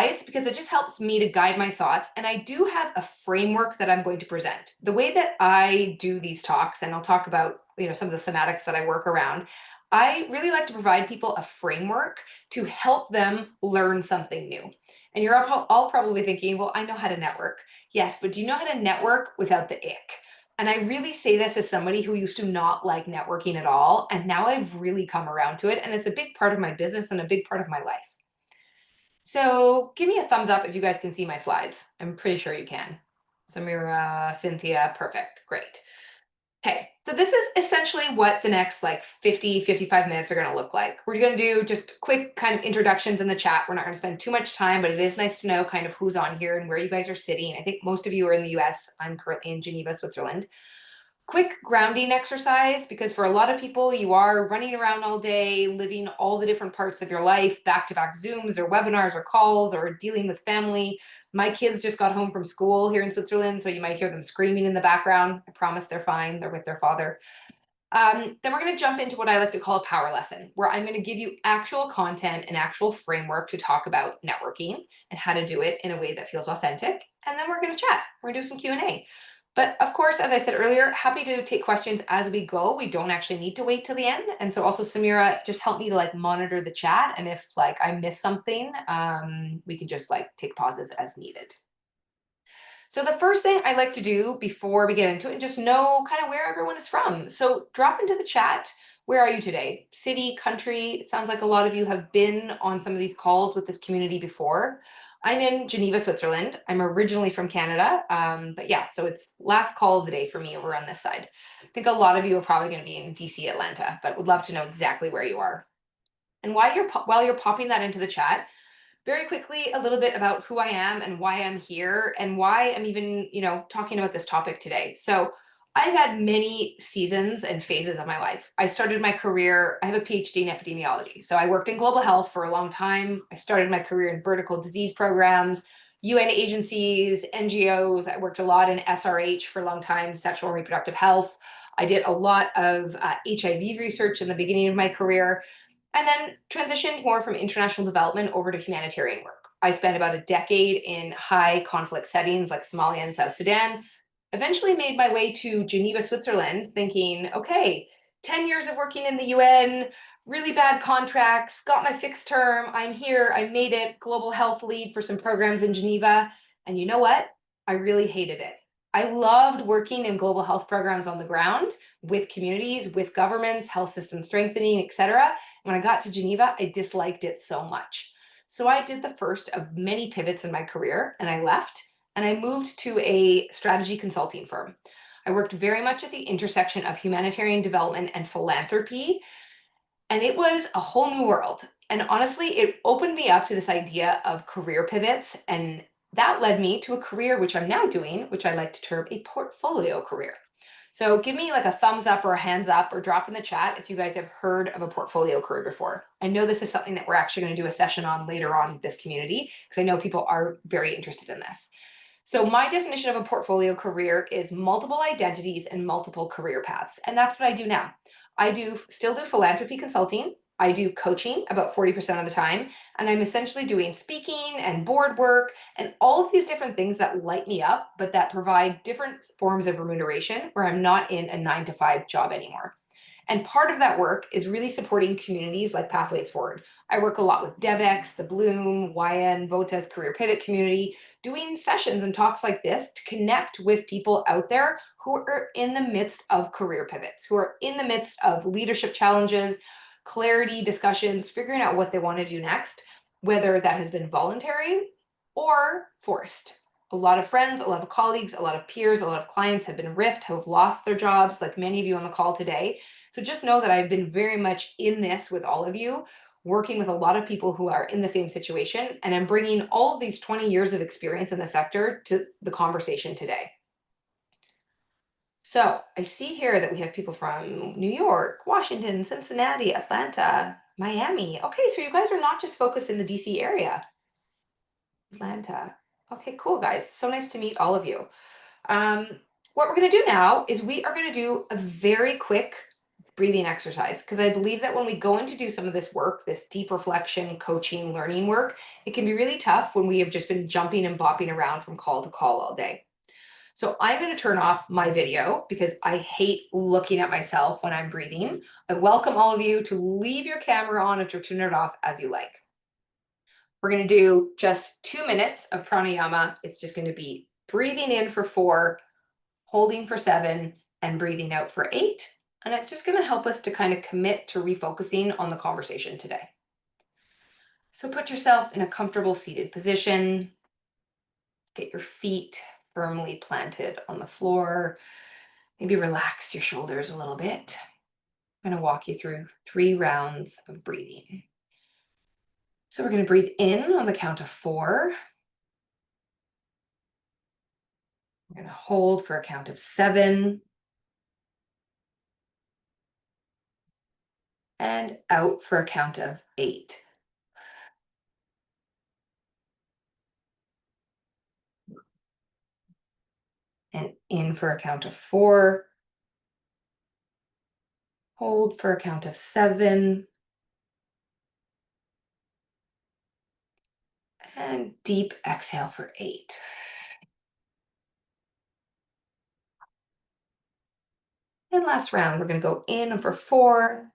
slides because it just helps me to guide my thoughts. And I do have a framework that I'm going to present. The way that I do these talks, and I'll talk about, some of the thematics that I work around, I really like to provide people a framework to help them learn something new. And you're all probably thinking, well, I know how to network. Yes, but do you know how to network without the ick? And I really say this as somebody who used to not like networking at all. And now I've really come around to it. And it's a big part of my business and a big part of my life. So give me a thumbs up if you guys can see my slides. I'm pretty sure you can. Samira, Cynthia, perfect, great. Okay, so this is essentially what the next 55 minutes are gonna look like. We're gonna do just quick kind of introductions in the chat. We're not gonna spend too much time, but it is nice to know kind of who's on here and where you guys are sitting. I think most of you are in the US. I'm currently in Geneva, Switzerland. Quick grounding exercise, because for a lot of people, you are running around all day, living all the different parts of your life, back-to-back Zooms or webinars or calls or dealing with family. My kids just got home from school here in Switzerland, so you might hear them screaming in the background. I promise they're fine. They're with their father. Then we're going to jump into what I like to call a power lesson, where I'm going to give you actual content and actual framework to talk about networking and how to do it in a way that feels authentic. And then we're going to chat. We're going to do some Q&A. But of course, as I said earlier, happy to take questions as we go. We don't actually need to wait till the end. And so also, Samira, just help me to monitor the chat. And if I miss something, we can just take pauses as needed. So the first thing I like to do before we get into it, and just know kind of where everyone is from. So drop into the chat. Where are you today? City, country? It sounds like a lot of you have been on some of these calls with this community before. I'm in Geneva, Switzerland. I'm originally from Canada, but yeah, so it's last call of the day for me over on this side. I think a lot of you are probably going to be in DC, Atlanta, but would love to know exactly where you are. And while you're popping that into the chat, very quickly, a little bit about who I am and why I'm here and why I'm even, talking about this topic today. So I've had many seasons and phases of my life. I started my career, I have a PhD in epidemiology. So I worked in global health for a long time. I started my career in vertical disease programs, UN agencies, NGOs. I worked a lot in SRH for a long time, sexual and reproductive health. I did a lot of HIV research in the beginning of my career, and then transitioned more from international development over to humanitarian work. I spent about a decade in high conflict settings like Somalia and South Sudan, eventually made my way to Geneva, Switzerland, thinking, okay, 10 years of working in the UN, really bad contracts, got my fixed term, I'm here, I made it, global health lead for some programs in Geneva. And you know what? I really hated it. I loved working in global health programs on the ground with communities, with governments, health system strengthening, et cetera. When I got to Geneva, I disliked it so much. So I did the first of many pivots in my career, and I left and I moved to a strategy consulting firm. I worked very much at the intersection of humanitarian development and philanthropy, and it was a whole new world. And honestly, it opened me up to this idea of career pivots, and that led me to a career which I'm now doing, which I like to term a portfolio career. So give me a thumbs up or a hands up or drop in the chat if you guys have heard of a portfolio career before. I know this is something that we're actually going to do a session on later on with this community, because I know people are very interested in this. So my definition of a portfolio career is multiple identities and multiple career paths. And that's what I do now. I still do philanthropy consulting. I do coaching about 40% of the time, and I'm essentially doing speaking and board work and all of these different things that light me up, but that provide different forms of remuneration where I'm not in a 9-to-5 job anymore. And part of that work is really supporting communities like Pathways Forward. I work a lot with DevX, the Bloom, YN, Vota's Career Pivot community, doing sessions and talks like this to connect with people out there who are in the midst of career pivots, who are in the midst of leadership challenges, clarity discussions, figuring out what they want to do next, whether that has been voluntary or forced. A lot of friends, a lot of colleagues, a lot of peers, a lot of clients have been riffed, have lost their jobs, like many of you on the call today. So just know that I've been very much in this with all of you, working with a lot of people who are in the same situation, and I'm bringing all of these 20 years of experience in the sector to the conversation today. So I see here that we have people from New York, Washington, Cincinnati, Atlanta, Miami. Okay, so you guys are not just focused in the DC area. Atlanta. Okay, cool, guys. So nice to meet all of you. What we're going to do now is we are going to do a very quick breathing exercise because I believe that when we go in to do some of this work, this deep reflection, coaching, learning work, it can be really tough when we have just been jumping and bopping around from call to call all day. So I'm going to turn off my video because I hate looking at myself when I'm breathing. I welcome all of you to leave your camera on or to turn it off as you like. We're going to do just 2 minutes of pranayama. It's just going to be breathing in for 4, holding for 7, and breathing out for 8. And it's just going to help us to kind of commit to refocusing on the conversation today. So put yourself in a comfortable seated position. Get your feet firmly planted on the floor. Maybe relax your shoulders a little bit. I'm going to walk you through 3 rounds of breathing. So we're going to breathe in on the count of 4. We're going to hold for a count of 7. And out for a count of 8. And in for a count of 4. Hold for a count of 7. And deep exhale for 8. And last round, we're going to go in for 4.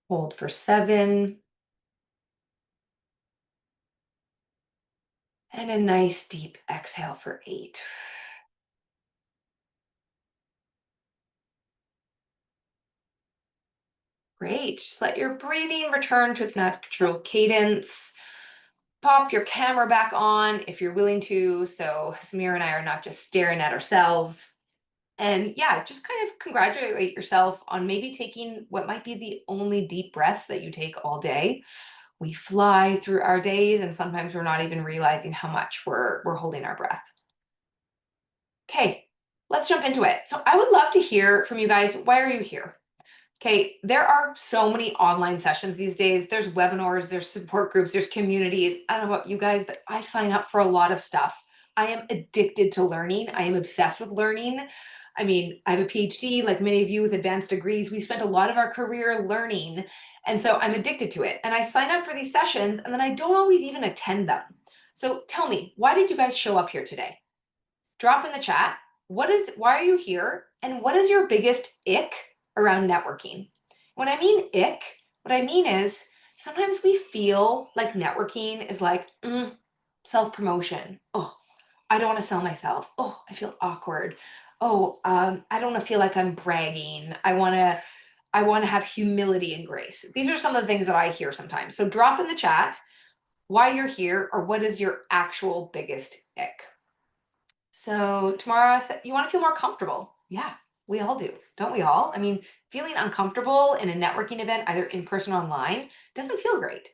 Hold for 7. And a nice deep exhale for 8. Great. Just let your breathing return to its natural cadence. Pop your camera back on if you're willing to, so Samir and I are not just staring at ourselves. And yeah, just kind of congratulate yourself on maybe taking what might be the only deep breaths that you take all day. We fly through our days, and sometimes we're not even realizing how much we're holding our breath. Okay, let's jump into it. So I would love to hear from you guys. Why are you here? Okay, there are so many online sessions these days. There's webinars, there's support groups, there's communities. I don't know about you guys, but I sign up for a lot of stuff. I am addicted to learning. I am obsessed with learning. I mean, I have a PhD, like many of you with advanced degrees. We spent a lot of our career learning. And so I'm addicted to it. And I sign up for these sessions and then I don't always even attend them. So tell me, why did you guys show up here today? Drop in the chat. Why are you here? And what is your biggest ick around networking? When I mean ick, what I mean is sometimes we feel like networking is like self-promotion. Oh, I don't want to sell myself. Oh, I feel awkward. Oh, I don't want to feel like I'm bragging. I want to have humility and grace. These are some of the things that I hear sometimes. So drop in the chat why you're here or what is your actual biggest ick. So Tamara said, you want to feel more comfortable. Yeah, we all do. Don't we all? I mean, feeling uncomfortable in a networking event, either in person or online, doesn't feel great.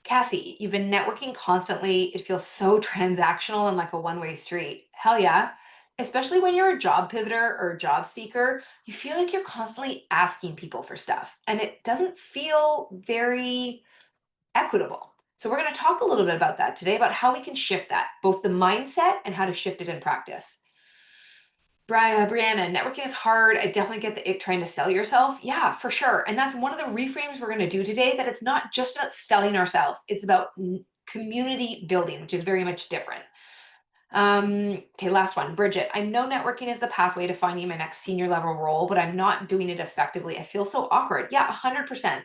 Cassie, you've been networking constantly. It feels so transactional and like a one-way street. Hell yeah. Especially when you're a job pivoter or a job seeker, you feel like you're constantly asking people for stuff and it doesn't feel very equitable. So we're going to talk a little bit about that today, about how we can shift that, both the mindset and how to shift it in practice. Brianna, networking is hard. I definitely get the ick trying to sell yourself. Yeah, for sure. And that's one of the reframes we're going to do today, that it's not just about selling ourselves. It's about community building, which is very much different. Okay, last one. Bridget, I know networking is the pathway to finding my next senior level role, but I'm not doing it effectively. I feel so awkward. Yeah, 100%.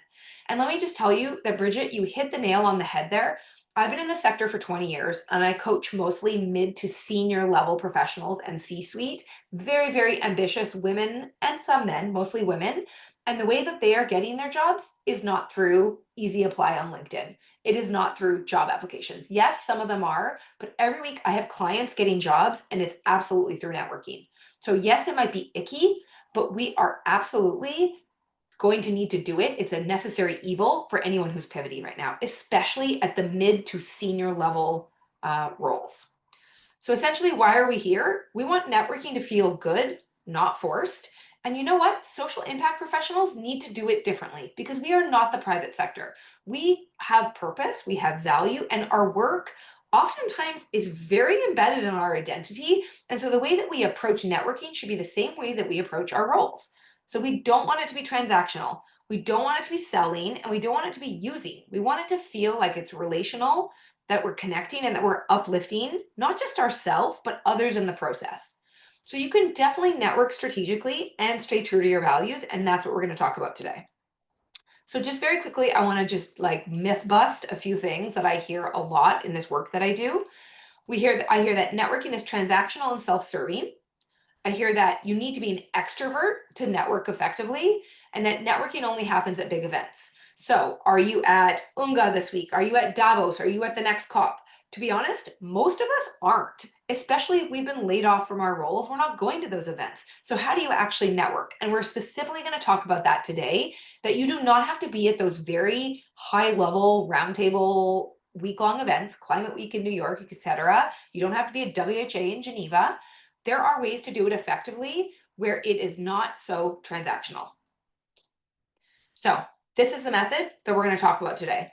And let me just tell you that, Bridget, you hit the nail on the head there. I've been in the sector for 20 years and I coach mostly mid to senior level professionals and C-suite, very, very ambitious women and some men, mostly women. And the way that they are getting their jobs is not through easy apply on LinkedIn. It is not through job applications. Yes, some of them are, but every week I have clients getting jobs and it's absolutely through networking. So yes, it might be icky, but we are absolutely going to need to do it. It's a necessary evil for anyone who's pivoting right now, especially at the mid to senior level roles. So essentially, why are we here? We want networking to feel good, not forced. And you know what? Social impact professionals need to do it differently because we are not the private sector. We have purpose, we have value, and our work oftentimes is very embedded in our identity. And so the way that we approach networking should be the same way that we approach our roles. So we don't want it to be transactional. We don't want it to be selling, and we don't want it to be using. We want it to feel like it's relational, that we're connecting and that we're uplifting, not just ourselves, but others in the process. So you can definitely network strategically and stay true to your values. And that's what we're going to talk about today. So just very quickly, I want to just like myth bust a few things that I hear a lot in this work that I do. I hear that networking is transactional and self-serving. I hear that you need to be an extrovert to network effectively, and that networking only happens at big events. So, are you at Unga this week? Are you at Davos? Are you at the next COP? To be honest, most of us aren't, especially if we've been laid off from our roles. We're not going to those events. So, how do you actually network? And we're specifically going to talk about that today, that you do not have to be at those very high level roundtable week-long events, Climate Week in New York, etc. You don't have to be at WHA in Geneva. There are ways to do it effectively where it is not so transactional. So this is the method that we're going to talk about today.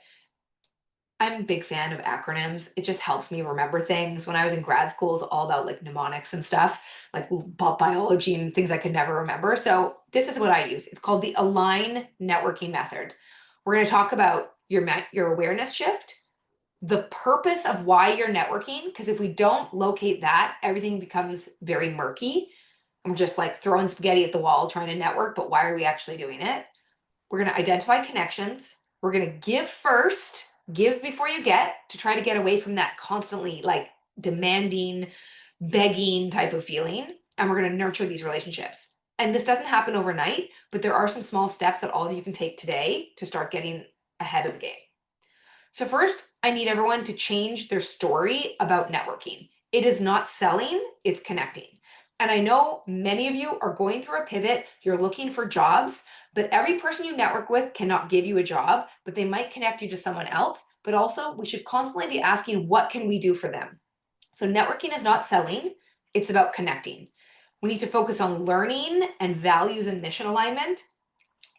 I'm a big fan of acronyms. It just helps me remember things. When I was in grad school, it was all about like mnemonics and stuff, like biology and things I could never remember. So this is what I use. It's called the Align Networking Method. We're going to talk about your awareness shift, the purpose of why you're networking, because if we don't locate that, everything becomes very murky. I'm just like throwing spaghetti at the wall trying to network, but why are we actually doing it? We're going to identify connections. We're going to give first, give before you get, to try to get away from that constantly like demanding, begging type of feeling. And we're going to nurture these relationships. And this doesn't happen overnight, but there are some small steps that all of you can take today to start getting ahead of the game. So first, I need everyone to change their story about networking. It is not selling, it's connecting. And I know many of you are going through a pivot, you're looking for jobs, but every person you network with cannot give you a job, but they might connect you to someone else. But also, we should constantly be asking, what can we do for them? So networking is not selling, it's about connecting. We need to focus on learning and values and mission alignment,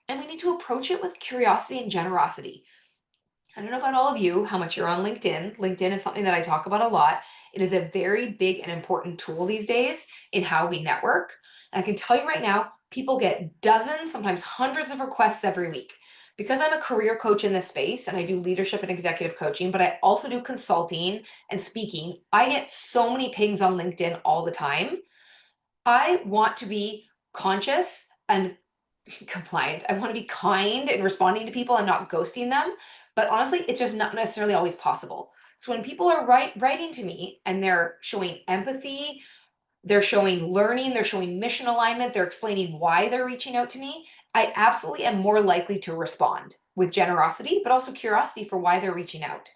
and we need to approach it with curiosity and generosity. I don't know about all of you, how much you're on LinkedIn. LinkedIn is something that I talk about a lot. It is a very big and important tool these days in how we network. And I can tell you right now, people get dozens, sometimes hundreds of requests every week. Because I'm a career coach in this space and I do leadership and executive coaching, but I also do consulting and speaking, I get so many pings on LinkedIn all the time. I want to be conscious and compliant. I want to be kind in responding to people and not ghosting them. But honestly, it's just not necessarily always possible. So when people are writing to me and they're showing empathy, they're showing learning, they're showing mission alignment, they're explaining why they're reaching out to me, I absolutely am more likely to respond with generosity, but also curiosity for why they're reaching out.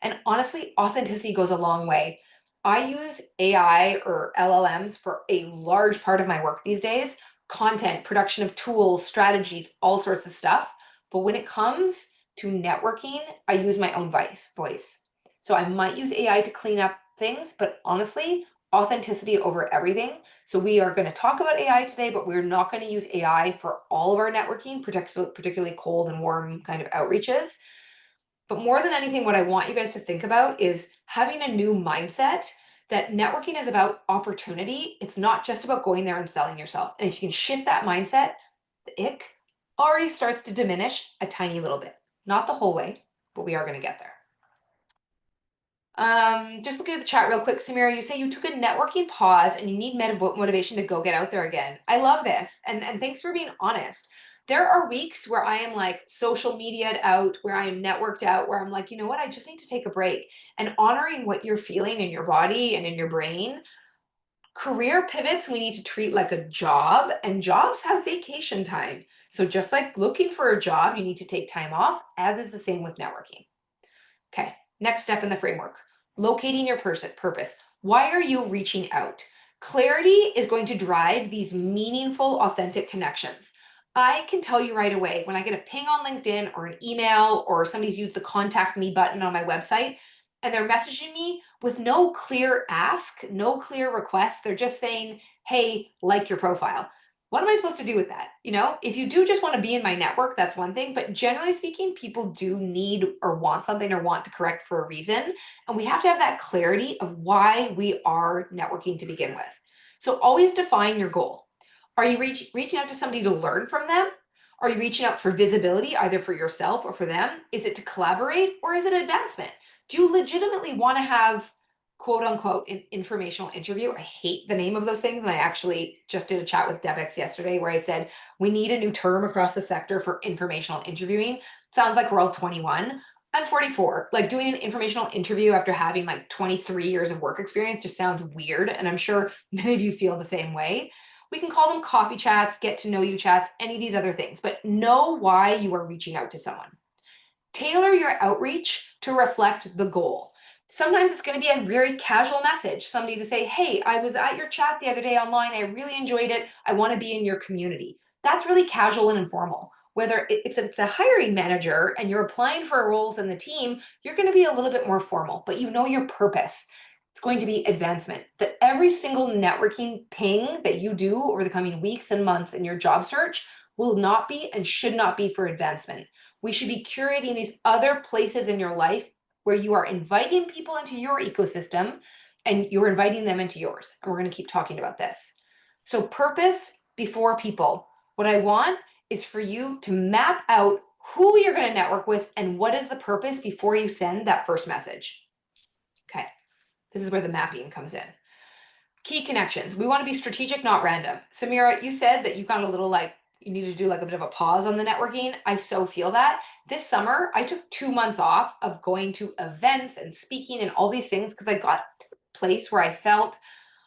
And honestly, authenticity goes a long way. I use AI or LLMs for a large part of my work these days, content, production of tools, strategies, all sorts of stuff. But when it comes to networking, I use my own voice. So I might use AI to clean up things, but honestly, authenticity over everything. So we are going to talk about AI today, but we're not going to use AI for all of our networking, particularly cold and warm kind of outreaches. But more than anything, what I want you guys to think about is having a new mindset that networking is about opportunity. It's not just about going there and selling yourself. And if you can shift that mindset, the ick already starts to diminish a tiny little bit. Not the whole way, but we are going to get there. Just looking at the chat real quick, Samira, you say you took a networking pause and you need motivation to go get out there again. I love this. And thanks for being honest. There are weeks where I am like social media out, where I am networked out, where I'm like, you know what, I just need to take a break. And honoring what you're feeling in your body and in your brain. Career pivots, we need to treat like a job, and jobs have vacation time. So just like looking for a job, you need to take time off, as is the same with networking. Okay, next step in the framework, locating your purpose. Why are you reaching out? Clarity is going to drive these meaningful, authentic connections. I can tell you right away when I get a ping on LinkedIn or an email or somebody's used the contact me button on my website and they're messaging me with no clear ask, no clear request. They're just saying, hey, like your profile. What am I supposed to do with that? If you do just want to be in my network, that's one thing. But generally speaking, people do need or want something or want to correct for a reason. And we have to have that clarity of why we are networking to begin with. So always define your goal. Are you reaching out to somebody to learn from them? Are you reaching out for visibility, either for yourself or for them? Is it to collaborate or is it advancement? Do you legitimately want to have quote unquote an informational interview? I hate the name of those things. And I actually just did a chat with Devex yesterday where I said, we need a new term across the sector for informational interviewing. Sounds like we're all 21. I'm 44. Like doing an informational interview after having like 23 years of work experience just sounds weird. And I'm sure many of you feel the same way. We can call them coffee chats, get to know you chats, any of these other things, but know why you are reaching out to someone. Tailor your outreach to reflect the goal. Sometimes it's going to be a very casual message, somebody to say, hey, I was at your chat the other day online. I really enjoyed it. I want to be in your community. That's really casual and informal. Whether it's a hiring manager and you're applying for a role within the team, you're going to be a little bit more formal, but you know your purpose. It's going to be advancement. That every single networking ping that you do over the coming weeks and months in your job search will not be and should not be for advancement. We should be curating these other places in your life where you are inviting people into your ecosystem and you're inviting them into yours. And we're going to keep talking about this. So, purpose before people. What I want is for you to map out who you're going to network with and what is the purpose before you send that first message. Okay, this is where the mapping comes in. Key connections. We want to be strategic, not random. Samira, you said that you got a little like you need to do like a bit of a pause on the networking. I so feel that. This summer, I took 2 months off of going to events and speaking and all these things because I got to a place where I felt,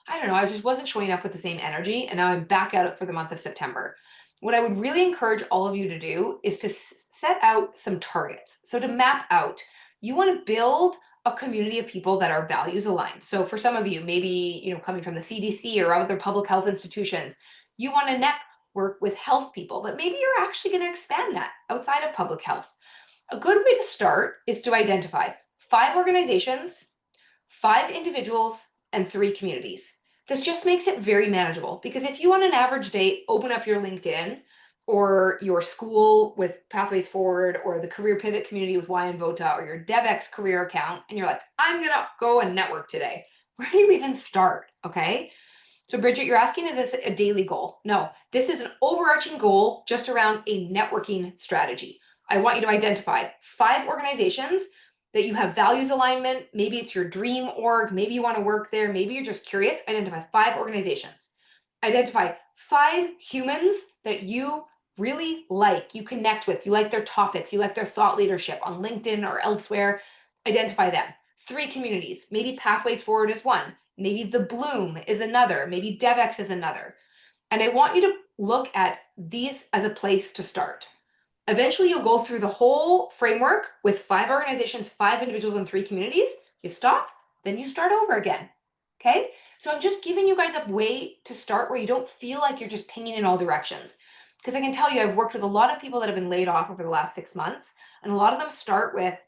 I don't know, I just wasn't showing up with the same energy. And now I'm back at it for the month of September. What I would really encourage all of you to do is to set out some targets. So to map out, you want to build a community of people that are values aligned. So for some of you, maybe, coming from the CDC or other public health institutions, you want to network with health people, but maybe you're actually going to expand that outside of public health. A good way to start is to identify 5 organizations, 5 individuals, and 3 communities. This just makes it very manageable because if you on an average day open up your LinkedIn or your school with Pathways Forward or the Career Pivot community with Y and Vota or your DevX career account and you're like, I'm going to go and network today. Where do you even start? Okay. So Bridget, you're asking, is this a daily goal? No, this is an overarching goal just around a networking strategy. I want you to identify 5 organizations that you have values alignment. Maybe it's your dream org. Maybe you want to work there. Maybe you're just curious. Identify 5 organizations. Identify 5 humans that you really like, you connect with, you like their topics, you like their thought leadership on LinkedIn or elsewhere. Identify them. 3 communities. Maybe Pathways Forward is one. Maybe the Bloom is another. Maybe DevX is another. And I want you to look at these as a place to start. Eventually, you'll go through the whole framework with 5 organizations, 5 individuals, and 3 communities. You stop, then you start over again. Okay? So I'm just giving you guys a way to start where you don't feel like you're just pinging in all directions. Because I can tell you, I've worked with a lot of people that have been laid off over the last 6 months, and a lot of them start with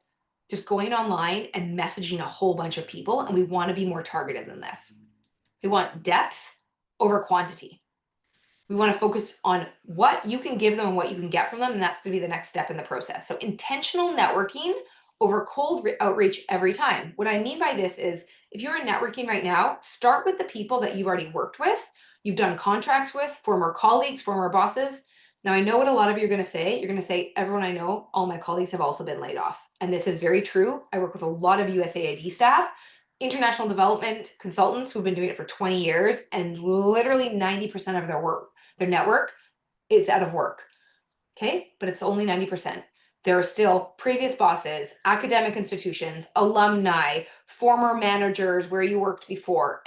just going online and messaging a whole bunch of people, and we want to be more targeted than this. We want depth over quantity. We want to focus on what you can give them and what you can get from them, and that's going to be the next step in the process. So intentional networking over cold outreach every time. What I mean by this is if you're networking right now, start with the people that you've already worked with, you've done contracts with, former colleagues, former bosses. Now, I know what a lot of you are going to say. You're going to say, everyone I know, all my colleagues have also been laid off. And this is very true. I work with a lot of USAID staff, international development consultants who've been doing it for 20 years, and literally 90% of their network is out of work. Okay, but it's only 90%. There are still previous bosses, academic institutions, alumni, former managers where you worked before.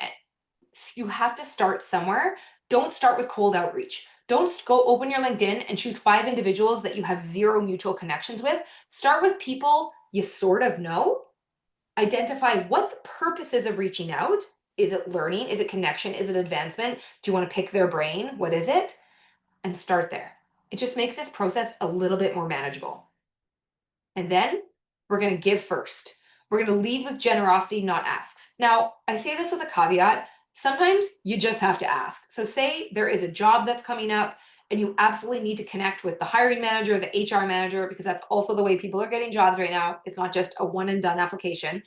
You have to start somewhere. Don't start with cold outreach. Don't go open your LinkedIn and choose 5 individuals that you have 0 mutual connections with. Start with people you sort of know. Identify what the purpose is of reaching out. Is it learning? Is it connection? Is it advancement? Do you want to pick their brain? What is it? And start there. It just makes this process a little bit more manageable. And then we're going to give first. We're going to lead with generosity, not asks. Now, I say this with a caveat. Sometimes you just have to ask. So say there is a job that's coming up and you absolutely need to connect with the hiring manager, the HR manager, because that's also the way people are getting jobs right now. It's not just a one and done application.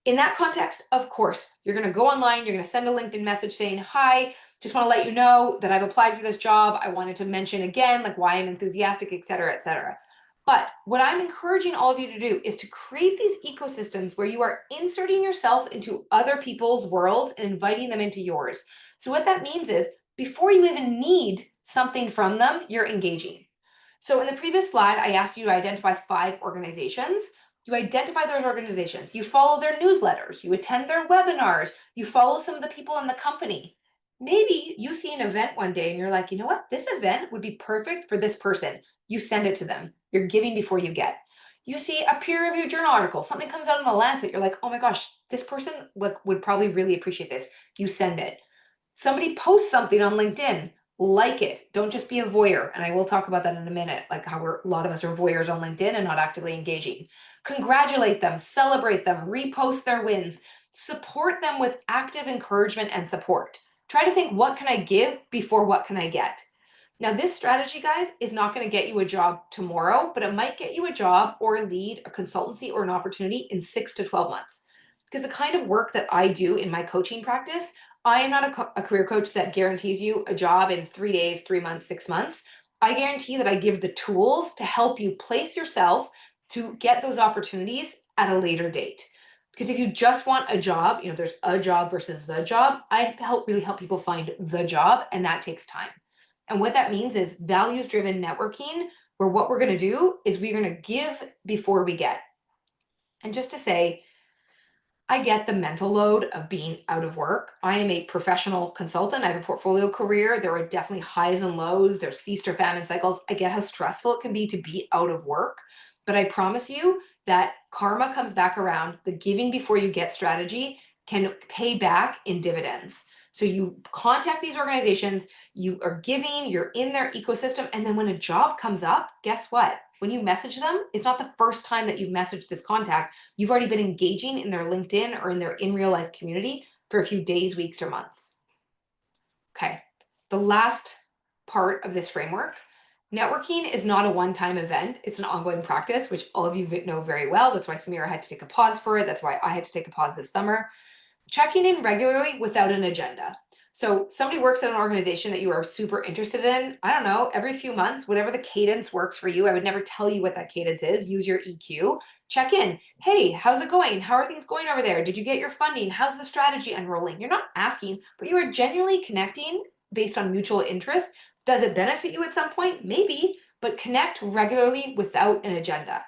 In that context, of course, you're going to go online, you're going to send a LinkedIn message saying, "Hi, just want to let you know that I've applied for this job. I wanted to mention again, like why I'm enthusiastic, et cetera, et cetera." But what I'm encouraging all of you to do is to create these ecosystems where you are inserting yourself into other people's worlds and inviting them into yours. So what that means is before you even need something from them, you're engaging. So in the previous slide, I asked you to identify 5 organizations. You identify those organizations, you follow their newsletters, you attend their webinars, you follow some of the people in the company. Maybe you see an event one day and you're like, you know what, this event would be perfect for this person. You send it to them. You're giving before you get. You see a peer reviewed journal article, something comes out in the Lancet, you're like, oh my gosh, this person would probably really appreciate this. You send it. Somebody posts something on LinkedIn, like it. Don't just be a voyeur. And I will talk about that in a minute, like how a lot of us are voyeurs on LinkedIn and not actively engaging. Congratulate them, celebrate them, repost their wins, support them with active encouragement and support. Try to think, what can I give before what can I get? Now, this strategy, guys, is not going to get you a job tomorrow, but it might get you a job or a lead, a consultancy, or an opportunity in 6 to 12 months. Because the kind of work that I do in my coaching practice, I am not a career coach that guarantees you a job in 3 days, 3 months, 6 months. I guarantee that I give the tools to help you place yourself to get those opportunities at a later date. Because if you just want a job, there's a job versus the job. I really help people find the job, and that takes time. And what that means is values-driven networking, where what we're going to do is we're going to give before we get. And just to say, I get the mental load of being out of work. I am a professional consultant. I have a portfolio career. There are definitely highs and lows. There's feast or famine cycles. I get how stressful it can be to be out of work. But I promise you that karma comes back around. The giving before you get strategy can pay back in dividends. So you contact these organizations, you are giving, you're in their ecosystem. And then when a job comes up, guess what? When you message them, it's not the first time that you've messaged this contact. You've already been engaging in their LinkedIn or in their in real life community for a few days, weeks, or months. Okay, the last part of this framework, networking is not a one-time event. It's an ongoing practice, which all of you know very well. That's why Samira had to take a pause for it. That's why I had to take a pause this summer. Checking in regularly without an agenda. So somebody works at an organization that you are super interested in. I don't know, every few months, whatever the cadence works for you. I would never tell you what that cadence is. Use your EQ. Check in. Hey, how's it going? How are things going over there? Did you get your funding? How's the strategy unrolling? You're not asking, but you are genuinely connecting based on mutual interest. Does it benefit you at some point? Maybe, but connect regularly without an agenda.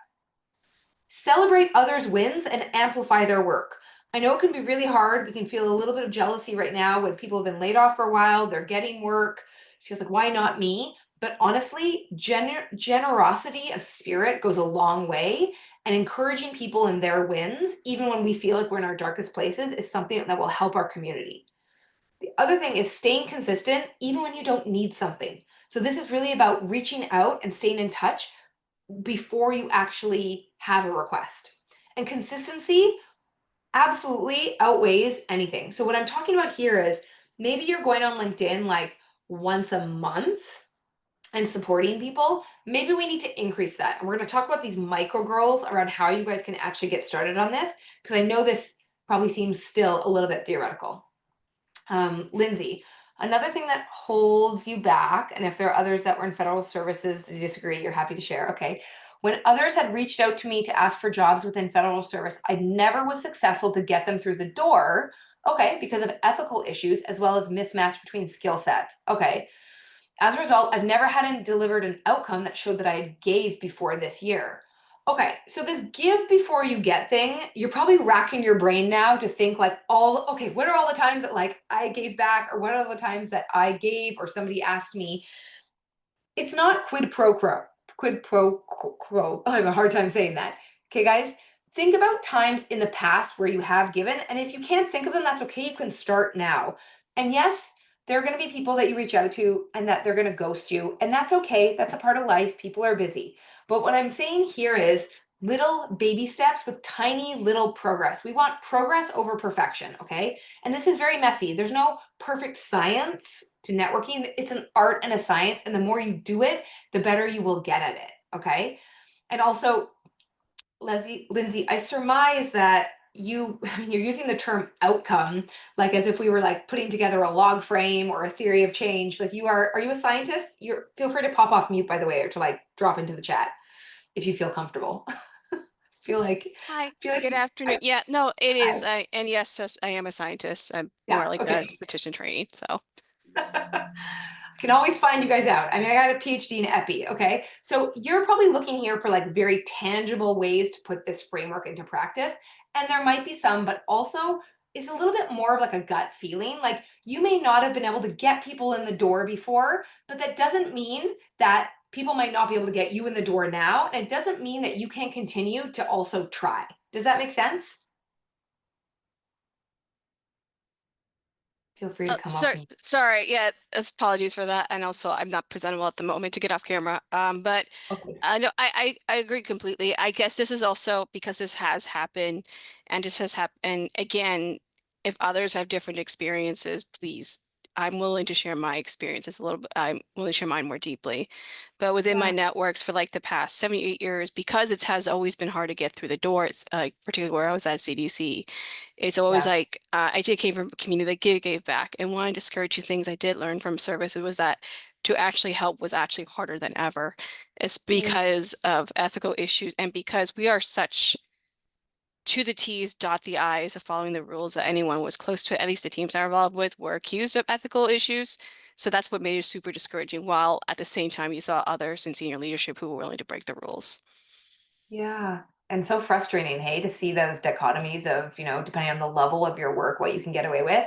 Celebrate others' wins and amplify their work. I know it can be really hard. We can feel a little bit of jealousy right now when people have been laid off for a while, they're getting work. It feels like, why not me? But honestly, generosity of spirit goes a long way, and encouraging people in their wins, even when we feel like we're in our darkest places, is something that will help our community. The other thing is staying consistent, even when you don't need something. So this is really about reaching out and staying in touch before you actually have a request. And consistency absolutely outweighs anything. So what I'm talking about here is maybe you're going on LinkedIn like once a month and supporting people. Maybe we need to increase that. And we're going to talk about these micro goals around how you guys can actually get started on this, because I know this probably seems still a little bit theoretical. Lindsay, another thing that holds you back, and if there are others that were in federal services that disagree, you're happy to share. Okay. When others had reached out to me to ask for jobs within federal service, I never was successful to get them through the door. Okay, because of ethical issues as well as mismatch between skill sets. Okay. As a result, I've never had delivered an outcome that showed that I gave before this year. Okay, so this give before you get thing, you're probably racking your brain now to think like okay, what are all the times that like I gave back, or what are the times that I gave or somebody asked me? It's not quid pro quo. Quid pro quo. I have a hard time saying that. Okay, guys, think about times in the past where you have given, and if you can't think of them, that's okay. You can start now. And yes, there are going to be people that you reach out to and that they're going to ghost you, and that's okay. That's a part of life. People are busy. But what I'm saying here is little baby steps with tiny little progress. We want progress over perfection, okay? And this is very messy. There's no perfect science to networking. It's an art and a science, and the more you do it, the better you will get at it, okay? And also, Lindsay, I surmise that you're using the term outcome like as if we were like putting together a log frame or a theory of change. Like are you a scientist? You're feel free to pop off mute by the way, or to like drop into the chat if you feel comfortable. feel like Hi, feel like good afternoon. Yeah, no, it is. I, And yes, I am a scientist. I'm more yeah, like a okay. statistician training. So, I can always find you guys out. I mean, I got a PhD in epi, okay? So you're probably looking here for like very tangible ways to put this framework into practice. And there might be some, but also it's a little bit more of like a gut feeling. Like you may not have been able to get people in the door before, but that doesn't mean that people might not be able to get you in the door now. And it doesn't mean that you can't continue to also try. Does that make sense? Feel free to come off me. sorry. Yeah, apologies for that. And also, I'm not presentable at the moment to get off camera. But Okay. no, I agree completely. I guess this is also because this has happened, and this has happened. And again, if others have different experiences, please, I'm willing to share my experiences a little bit. I'm willing to share mine more deeply. But within my Yeah. networks for like the past 7 8 years, because it has always been hard to get through the door, it's like particularly where I was at CDC, it's always Yeah. like I did came from a community that gave back. And one of the discouraging two things I did learn from service was that to actually help was actually harder than ever. It's Mm. because of ethical issues and because we are such to the T's, dot the I's of following the rules that anyone was close to, at least the teams I'm involved with, were accused of ethical issues. So that's what made it super discouraging, while at the same time you saw others in senior leadership who were willing to break the rules. Yeah. And so frustrating, hey, to see those dichotomies of, depending on the level of your work, what you can get away with.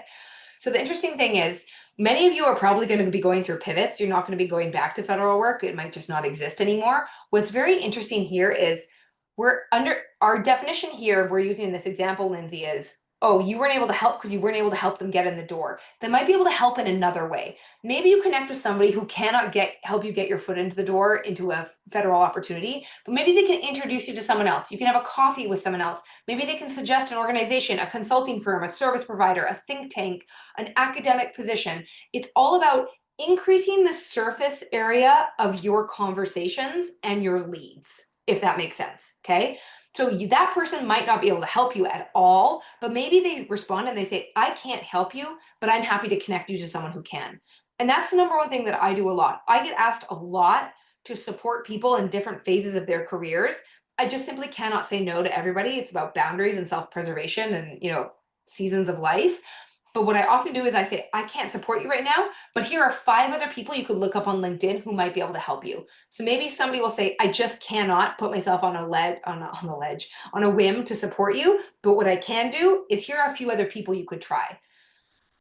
So the interesting thing is, many of you are probably going to be going through pivots. You're not going to be going back to federal work. It might just not exist anymore. What's very interesting here is we're under our definition here, we're using this example, Lindsay, is, oh, you weren't able to help because you weren't able to help them get in the door. They might be able to help in another way. Maybe you connect with somebody who cannot help you get your foot into the door into a federal opportunity, but maybe they can introduce you to someone else. You can have a coffee with someone else. Maybe they can suggest an organization, a consulting firm, a service provider, a think tank, an academic position. It's all about increasing the surface area of your conversations and your leads, if that makes sense. Okay. So that person might not be able to help you at all, but maybe they respond and they say, I can't help you, but I'm happy to connect you to someone who can. And that's the number one thing that I do a lot. I get asked a lot to support people in different phases of their careers. I just simply cannot say no to everybody. It's about boundaries and self-preservation and, seasons of life. But what I often do is I say, I can't support you right now, but here are 5 other people you could look up on LinkedIn who might be able to help you. So maybe somebody will say, I just cannot put myself on on a whim to support you. But what I can do is here are a few other people you could try.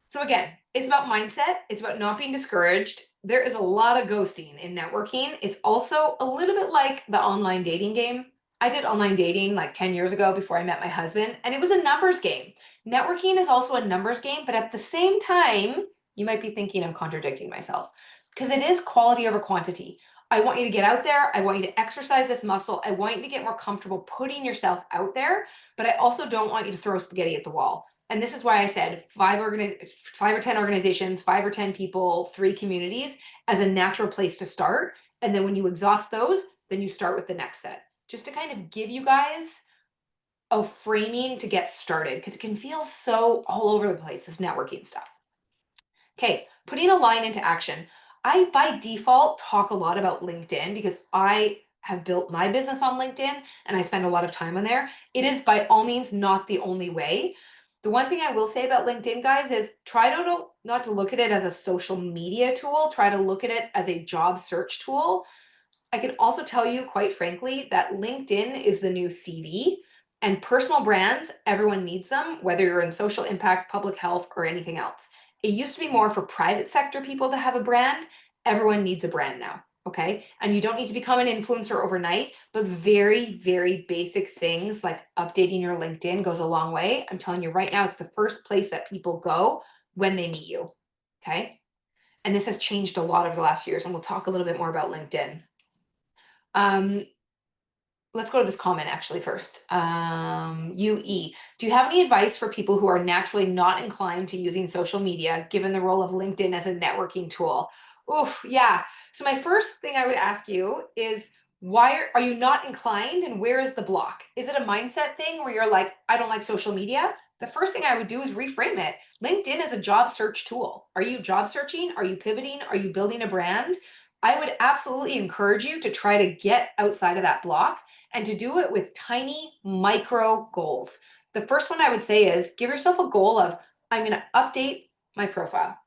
So again, it's about mindset. It's about not being discouraged. There is a lot of ghosting in networking. It's also a little bit like the online dating game. I did online dating like 10 years ago before I met my husband, and it was a numbers game. Networking is also a numbers game, but at the same time, you might be thinking I'm contradicting myself because it is quality over quantity. I want you to get out there. I want you to exercise this muscle. I want you to get more comfortable putting yourself out there, but I also don't want you to throw spaghetti at the wall. And this is why I said 5 or 10 organizations, 5 or 10 people, 3 communities as a natural place to start. And then when you exhaust those, then you start with the next set. Just to kind of give you guys a framing to get started because it can feel so all over the place, this networking stuff. Okay, putting a line into action. I, by default, talk a lot about LinkedIn because I have built my business on LinkedIn and I spend a lot of time on there. It is by all means not the only way. The one thing I will say about LinkedIn, guys, is try to not to look at it as a social media tool. Try to look at it as a job search tool. I can also tell you, quite frankly, that LinkedIn is the new CV, and personal brands, everyone needs them, whether you're in social impact, public health, or anything else. It used to be more for private sector people to have a brand. Everyone needs a brand now. Okay. And you don't need to become an influencer overnight, but very, very basic things like updating your LinkedIn goes a long way. I'm telling you right now, it's the first place that people go when they meet you. Okay. And this has changed a lot over the last few years, and we'll talk a little bit more about LinkedIn. Um, let's go to this comment actually first. UE, do you have any advice for people who are naturally not inclined to using social media, given the role of LinkedIn as a networking tool? Oof, yeah. So my first thing I would ask you is, why are you not inclined, and where is the block? Is it a mindset thing where you're like, I don't like social media? The first thing I would do is reframe it. LinkedIn is a job search tool. Are you job searching? Are you pivoting? Are you building a brand? I would absolutely encourage you to try to get outside of that block and to do it with tiny micro goals. The first one I would say is give yourself a goal of, I'm going to update my profile.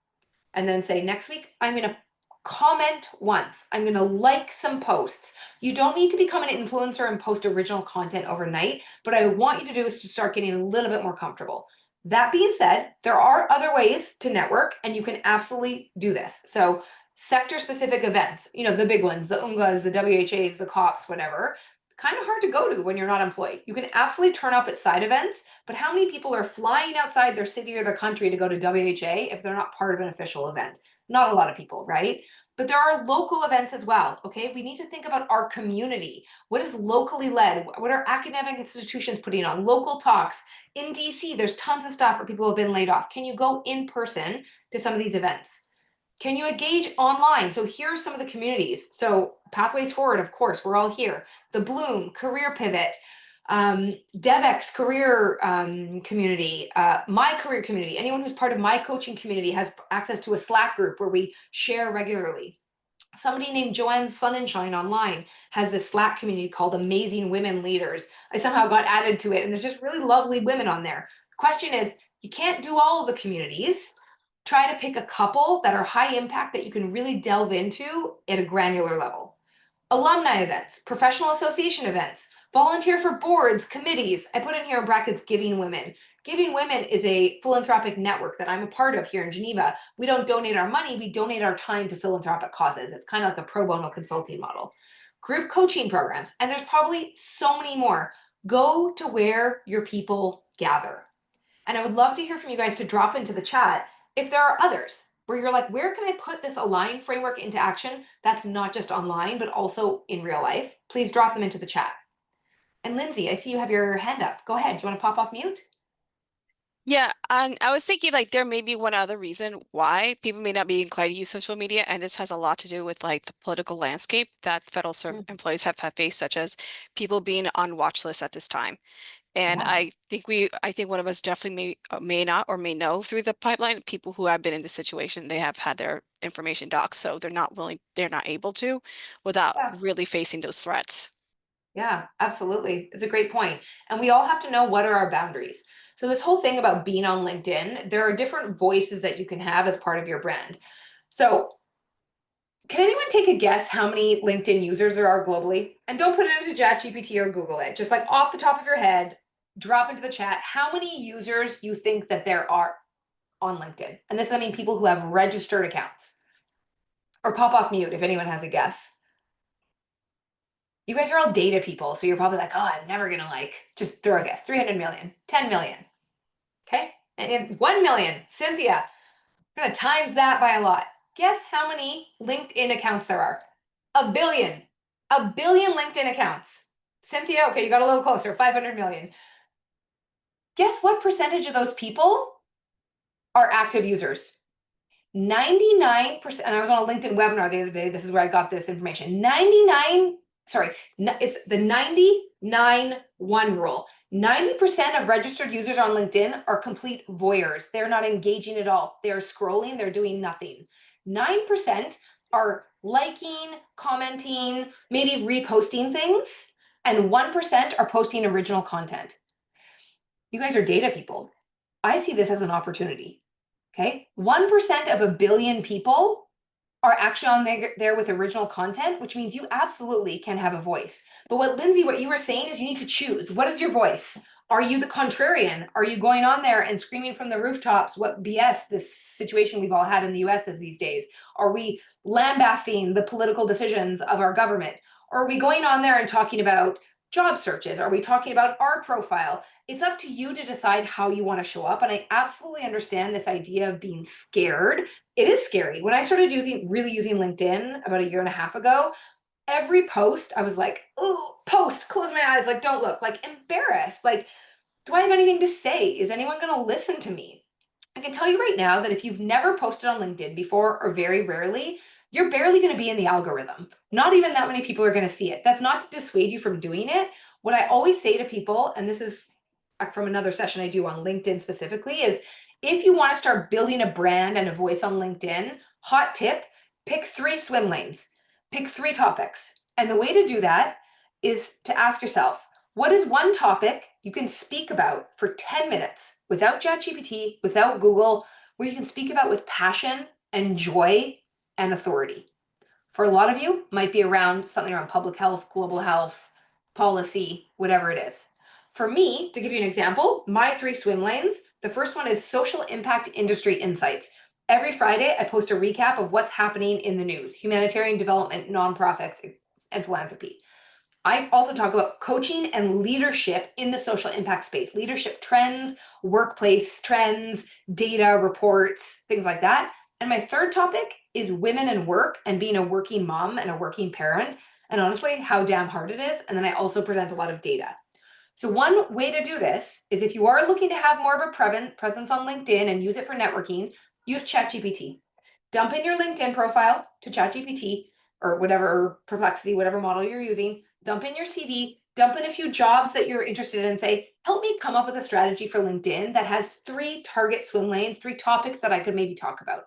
And then say, next week, I'm going to comment once. I'm going to like some posts. You don't need to become an influencer and post original content overnight, but I want you to do is to start getting a little bit more comfortable. That being said, there are other ways to network, and you can absolutely do this. So sector specific events, the big ones, the UNGAs, the WHAs, the COPs, whatever, kind of hard to go to when you're not employed. You can absolutely turn up at side events, but how many people are flying outside their city or their country to go to WHA if they're not part of an official event? Not a lot of people, right? But there are local events as well, okay? We need to think about our community. What is locally led? What are academic institutions putting on? Local talks. In DC, there's tons of stuff for people who have been laid off. Can you go in person to some of these events? Can you engage online? So here are some of the communities. So Pathways Forward, of course, we're all here. The Bloom, Career Pivot, DevX career community, my career community. Anyone who's part of my coaching community has access to a Slack group where we share regularly. Somebody named Joanne Sonnenschein online has this Slack community called Amazing Women Leaders. I somehow got added to it, and there's just really lovely women on there. The question is, you can't do all of the communities. Try to pick a couple that are high impact that you can really delve into at a granular level. Alumni events, professional association events, volunteer for boards, committees. I put in here in brackets Giving Women. Giving Women is a philanthropic network that I'm a part of here in Geneva. We don't donate our money, we donate our time to philanthropic causes. It's kind of like a pro bono consulting model. Group coaching programs, and there's probably so many more. Go to where your people gather. And I would love to hear from you guys to drop into the chat if there are others where you're like, where can I put this align framework into action that's not just online, but also in real life? Please drop them into the chat. And Lindsay, I see you have your hand up. Go ahead. Do you want to pop off mute? Yeah, and I was thinking like there may be one other reason why people may not be inclined to use social media, and this has a lot to do with like the political landscape that Mm, employees have faced, such as people being on watch lists at this time. And yeah. I think one of us definitely may not or may know through the pipeline people who have been in this situation. They have had their information docked, so they're not able to without Yeah. really facing those threats. Yeah, absolutely. It's a great point. And we all have to know what are our boundaries. So this whole thing about being on LinkedIn, there are different voices that you can have as part of your brand. So can anyone take a guess how many LinkedIn users there are globally? And don't put it into ChatGPT or Google it. Just like off the top of your head, drop into the chat how many users you think that there are on LinkedIn. And this, I mean, people who have registered accounts. Or pop off mute if anyone has a guess. You guys are all data people, so you're probably like, oh, I'm never gonna just throw a guess. 300 million, 10 million. Okay? And in 1 million, Cynthia, we're gonna times that by a lot. Guess how many LinkedIn accounts there are? A billion. A billion LinkedIn accounts. Cynthia, okay, you got a little closer, 500 million. Guess what percentage of those people are active users? 99%, and I was on a LinkedIn webinar the other day. This is where I got this information. 99, sorry, it's the 99-1 rule. 90% of registered users on LinkedIn are complete voyeurs. They're not engaging at all. They're scrolling, they're doing nothing. 9% are liking, commenting, maybe reposting things, and 1% are posting original content. You guys are data people. I see this as an opportunity. Okay. 1% of a billion people are actually on there with original content, which means you absolutely can have a voice. But what you were saying is you need to choose. What is your voice? Are you the contrarian? Are you going on there and screaming from the rooftops what BS this situation we've all had in the US is these days? Are we lambasting the political decisions of our government? Or are we going on there and talking about job searches? Are we talking about our profile? It's up to you to decide how you want to show up. And I absolutely understand this idea of being scared. It is scary. When I started really using LinkedIn about a year and a half ago, Every post, I was like, oh, post, close my eyes, like, don't look, like, embarrassed. Like, do I have anything to say? Is anyone going to listen to me? I can tell you right now that if you've never posted on LinkedIn before or very rarely, you're barely going to be in the algorithm. Not even that many people are going to see it. That's not to dissuade you from doing it. What I always say to people, and this is from another session I do on LinkedIn specifically, is if you want to start building a brand and a voice on LinkedIn, hot tip, pick 3 swim lanes, pick 3 topics. And the way to do that is to ask yourself, what is one topic you can speak about for 10 minutes without ChatGPT, without Google, where you can speak about with passion and joy and authority? For a lot of you, might be around something around public health, global health, policy, whatever it is. For me, to give you an example, my 3 swim lanes, the first one is social impact industry insights. Every Friday, I post a recap of what's happening in the news, humanitarian development, nonprofits, and philanthropy. I also talk about coaching and leadership in the social impact space, leadership trends, workplace trends, data reports, things like that. And my third topic is women and work and being a working mom and a working parent, and honestly, how damn hard it is. And then I also present a lot of data. So one way to do this is if you are looking to have more of a presence on LinkedIn and use it for networking, use ChatGPT. Dump in your LinkedIn profile to ChatGPT or whatever Perplexity, whatever model you're using. Dump in your CV, dump in a few jobs that you're interested in, say, help me come up with a strategy for LinkedIn that has 3 target swim lanes, 3 topics that I could maybe talk about.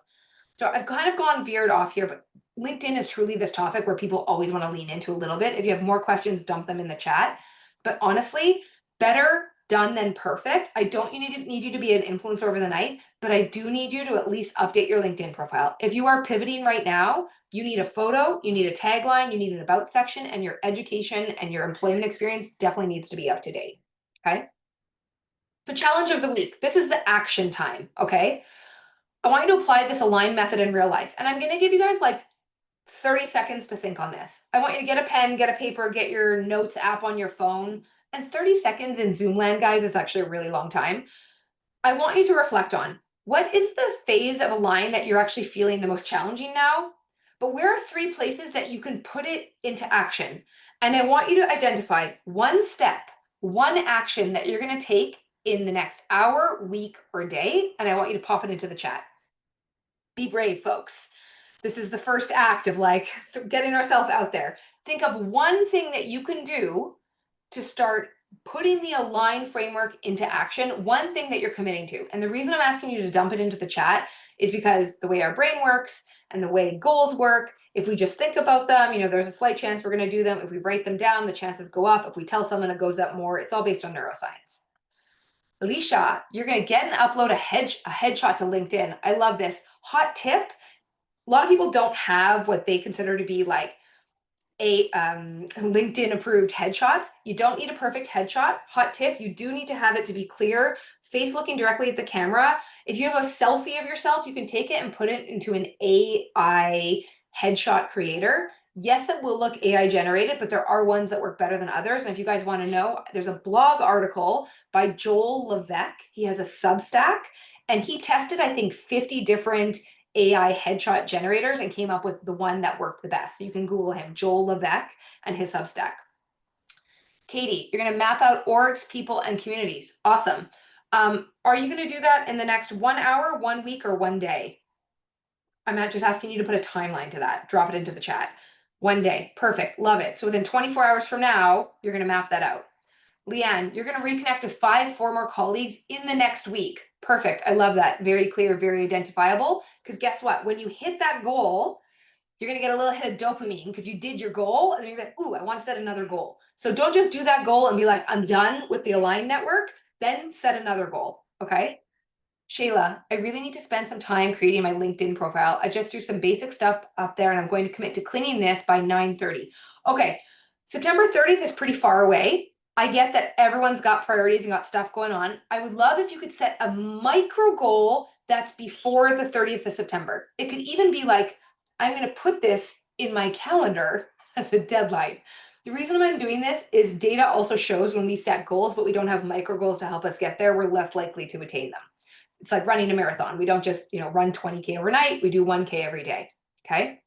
So I've kind of gone veered off here, but LinkedIn is truly this topic where people always want to lean into a little bit. If you have more questions, dump them in the chat. But honestly, better done than perfect. I don't need you to be an influencer over the night, but I do need you to at least update your LinkedIn profile. If you are pivoting right now, you need a photo, you need a tagline, you need an about section, and your education and your employment experience definitely needs to be up to date. Okay. So challenge of the week. This is the action time. Okay. I want you to apply this align method in real life. And I'm going to give you guys like 30 seconds to think on this. I want you to get a pen, get a paper, get your notes app on your phone. And 30 seconds in Zoom land, guys, is actually a really long time. I want you to reflect on what is the phase of a line that you're actually feeling the most challenging now? But where are 3 places that you can put it into action? And I want you to identify one step, one action that you're going to take in the next hour, week, or day. And I want you to pop it into the chat. Be brave, folks. This is the first act of like getting ourselves out there. Think of one thing that you can do to start putting the align framework into action, one thing that you're committing to. And the reason I'm asking you to dump it into the chat is because the way our brain works and the way goals work, if we just think about them, there's a slight chance we're going to do them. If we write them down, the chances go up. If we tell someone, it goes up more. It's all based on neuroscience. Alicia, you're going to get and upload a headshot to LinkedIn. I love this. Hot tip. A lot of people don't have what they consider to be like a LinkedIn approved headshots. You don't need a perfect headshot. Hot tip, you do need to have it to be clear, face looking directly at the camera. If you have a selfie of yourself, you can take it and put it into an AI headshot creator. Yes, it will look AI generated, but there are ones that work better than others. And if you guys want to know, there's a blog article by Joel Levesque. He has a Substack and he tested, I think, 50 different AI headshot generators and came up with the one that worked the best. So you can Google him, Joel Levesque, and his Substack. Katie, you're going to map out orgs, people, and communities. Awesome. Are you going to do that in the next 1 hour, 1 week, or 1 day? I'm not just asking you to put a timeline to that. Drop it into the chat. 1 day. Perfect. Love it. So within 24 hours from now, you're going to map that out. Leanne, you're going to reconnect with 5 former colleagues in the next week. Perfect. I love that. Very clear, very identifiable. Because guess what? When you hit that goal, you're going to get a little hit of dopamine because you did your goal and then you're like, ooh, I want to set another goal. So don't just do that goal and be like, I'm done with the Align network. Then set another goal. Okay. Shayla, I really need to spend some time creating my LinkedIn profile. I just do some basic stuff up there and I'm going to commit to cleaning this by 9:30. Okay. September 30th is pretty far away. I get that everyone's got priorities and got stuff going on. I would love if you could set a micro goal that's before the 30th of September. It could even be like, I'm going to put this in my calendar as a deadline. The reason I'm doing this is data also shows when we set goals, but we don't have micro goals to help us get there, we're less likely to attain them. It's like running a marathon. We don't just, run 20K overnight. We do 1K every day. Okay.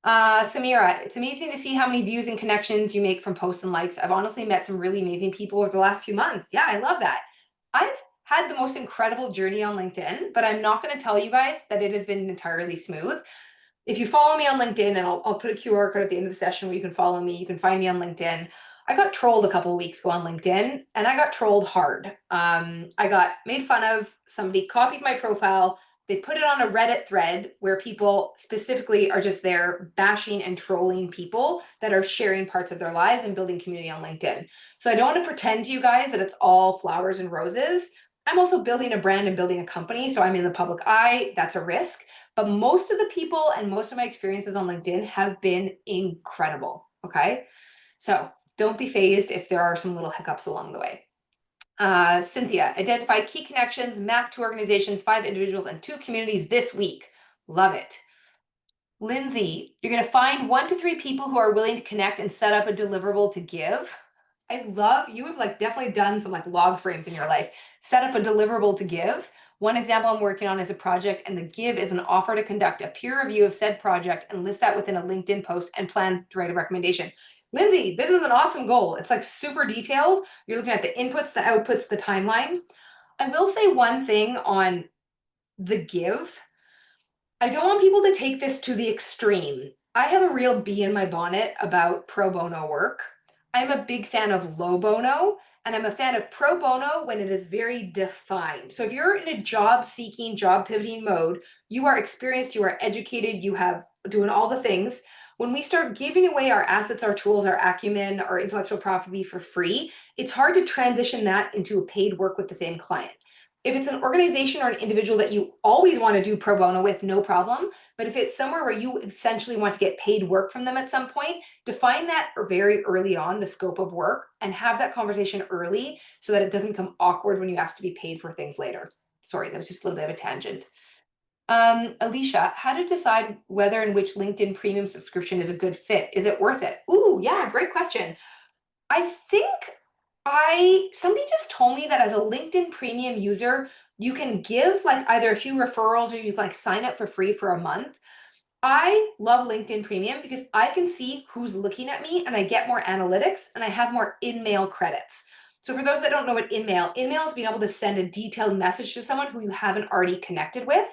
Samira, it's amazing to see how many views and connections you make from posts and likes. I've honestly met some really amazing people over the last few months. Yeah, I love that. I've had the most incredible journey on LinkedIn, but I'm not going to tell you guys that it has been entirely smooth. If you follow me on LinkedIn, and I'll put a QR code at the end of the session where you can follow me, you can find me on LinkedIn. I got trolled a couple of weeks ago on LinkedIn, and I got trolled hard. I got made fun of. Somebody copied my profile. They put it on a Reddit thread where people specifically are just there bashing and trolling people that are sharing parts of their lives and building community on LinkedIn. So I don't want to pretend to you guys that it's all flowers and roses. I'm also building a brand and building a company, so I'm in the public eye. That's a risk. But most of the people and most of my experiences on LinkedIn have been incredible. Okay. So don't be phased if there are some little hiccups along the way. Cynthia, identify key connections, map 2 organizations, 5 individuals, and 2 communities this week. Love it. Lindsay, you're going to find 1 to 3 people who are willing to connect and set up a deliverable to give. I love, you have like definitely done some like log frames in your life. Set up a deliverable to give. One example I'm working on is a project, and the give is an offer to conduct a peer review of said project and list that within a LinkedIn post and plans to write a recommendation. Lindsay, this is an awesome goal. It's like super detailed. You're looking at the inputs, the outputs, the timeline. I will say one thing on the give. I don't want people to take this to the extreme. I have a real bee in my bonnet about pro bono work. I'm a big fan of low bono, and I'm a fan of pro bono when it is very defined. So if you're in a job seeking, job pivoting mode, you are experienced, you are educated, you have doing all the things. When we start giving away our assets, our tools, our acumen, our intellectual property for free, it's hard to transition that into a paid work with the same client. If it's an organization or an individual that you always want to do pro bono with, no problem. But if it's somewhere where you essentially want to get paid work from them at some point, define that very early on, the scope of work, and have that conversation early so that it doesn't become awkward when you ask to be paid for things later. Sorry, that was just a little bit of a tangent. Alicia, how to decide whether and which LinkedIn premium subscription is a good fit? Is it worth it? Ooh, yeah, great question. I think somebody just told me that as a LinkedIn premium user, you can give like either a few referrals or you like sign up for free for a month. I love LinkedIn Premium because I can see who's looking at me and I get more analytics and I have more in-mail credits. So for those that don't know what in-mail is being able to send a detailed message to someone who you haven't already connected with.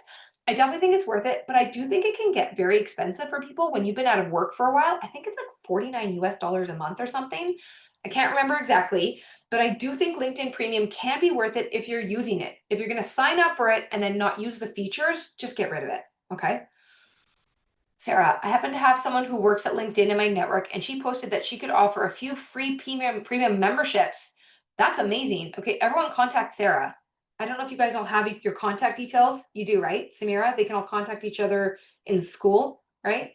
I definitely think it's worth it, but I do think it can get very expensive for people when you've been out of work for a while. I think it's like 49 US dollars a month or something. I can't remember exactly, but I do think LinkedIn Premium can be worth it if you're using it. If you're going to sign up for it and then not use the features, just get rid of it. Okay. Sarah, I happen to have someone who works at LinkedIn in my network, and she posted that she could offer a few free premium memberships. That's amazing. Okay, everyone contact Sarah. I don't know if you guys all have your contact details. You do, right? Samira, they can all contact each other in school, right?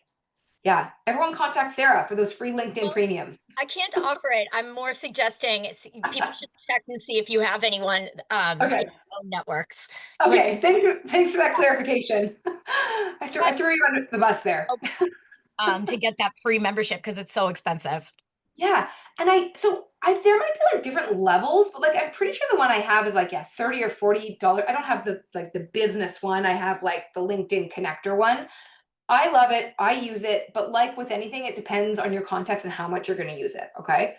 Yeah, everyone contact Sarah for those free LinkedIn Well, premiums. I can't offer it. I'm more suggesting people should check and see if you have anyone in Okay. your own networks. Like, Okay. Thanks for that clarification. I threw you under the bus there. to get that free membership because it's so expensive. Yeah. And there might be like different levels, but like I'm pretty sure the one I have is like, yeah, 30 or $40. I don't have the business one. I have like the LinkedIn connector one. I love it. I use it, but like with anything, it depends on your context and how much you're going to use it. Okay.